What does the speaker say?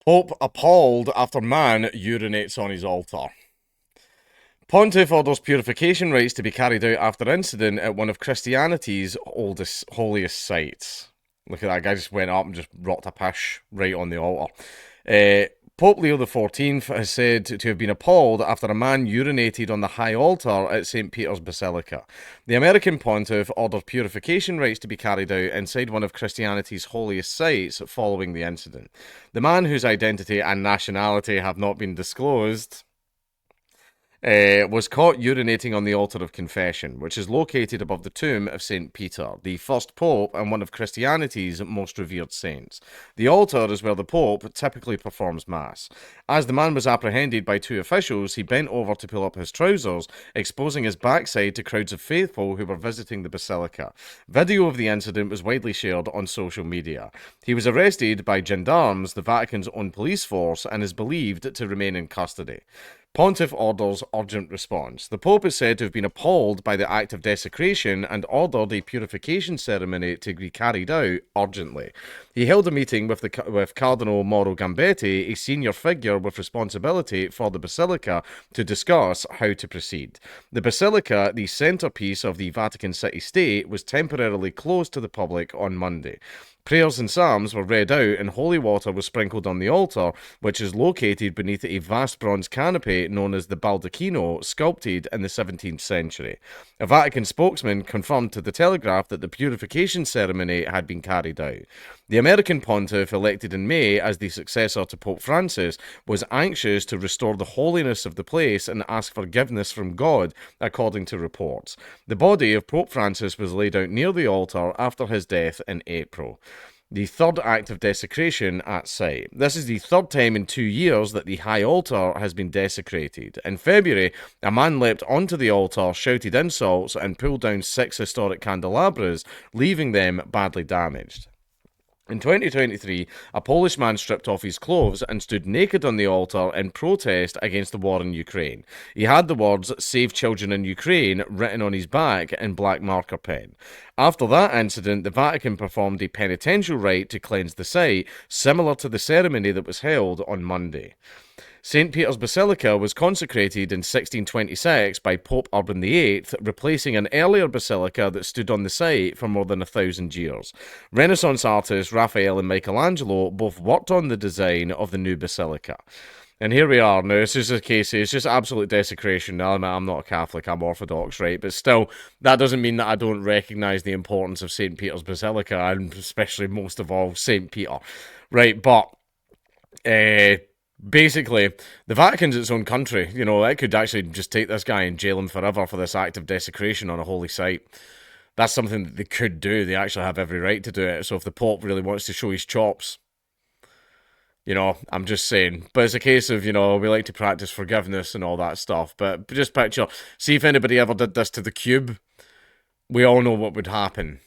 Pope appalled after man urinates on his altar. Pontiff orders purification rites to be carried out after incident at one of Christianity's oldest, holiest sites. Look at that guy just went up and just rocked a pish right on the altar. Pope Leo XIV has said to have been appalled after a man urinated on the high altar at St. Peter's Basilica. The American pontiff ordered purification rites to be carried out inside one of Christianity's holiest sites following the incident. The man, whose identity and nationality have not been disclosed, was caught urinating on the altar of confession, which is located above the tomb of St. Peter, the first pope and one of Christianity's most revered saints. The altar is where the pope typically performs mass. As the man was apprehended by two officials, he bent over to pull up his trousers, exposing his backside to crowds of faithful who were visiting the basilica. Video of the incident was widely shared on social media. He was arrested by gendarmes, the Vatican's own police force, and is believed to remain in custody. Pontiff orders urgent response. The Pope is said to have been appalled by the act of desecration and ordered a purification ceremony to be carried out urgently. He held a meeting with Cardinal Mauro Gambetti, a senior figure with responsibility for the Basilica, to discuss how to proceed. The Basilica, the centrepiece of the Vatican City State, was temporarily closed to the public on Monday. Prayers and psalms were read out and holy water was sprinkled on the altar, which is located beneath a vast bronze canopy known as the baldacchino, sculpted in the 17th century. A Vatican spokesman confirmed to the Telegraph that the purification ceremony had been carried out. The American pontiff, elected in May as the successor to Pope Francis, was anxious to restore the holiness of the place and ask forgiveness from God, according to reports. The body of Pope Francis was laid out near the altar after his death in April. The third act of desecration at site. This is the third time in 2 years that the high altar has been desecrated. In February, a man leapt onto the altar, shouted insults, and pulled down 6 historic candelabras, leaving them badly damaged. In 2023, a Polish man stripped off his clothes and stood naked on the altar in protest against the war in Ukraine. He had the words "Save Children in Ukraine" written on his back in black marker pen. After that incident, the Vatican performed a penitential rite to cleanse the site, similar to the ceremony that was held on Monday. St. Peter's Basilica was consecrated in 1626 by Pope Urban VIII, replacing an earlier basilica that stood on the site for more than 1,000 years. Renaissance artists Raphael and Michelangelo both worked on the design of the new basilica. And here we are now. It's just a case. It's just absolute desecration. Now, I'm not a Catholic. I'm Orthodox, right? But still, that doesn't mean that I don't recognise the importance of St. Peter's Basilica, and especially most of all St. Peter, right? But basically, the Vatican's its own country. You know, it could actually just take this guy and jail him forever for this act of desecration on a holy site. That's something that they could do. They actually have every right to do it. So if the Pope really wants to show his chops, I'm just saying. But it's a case of, we like to practice forgiveness and all that stuff. But just picture, see if anybody ever did this to the cube, we all know what would happen.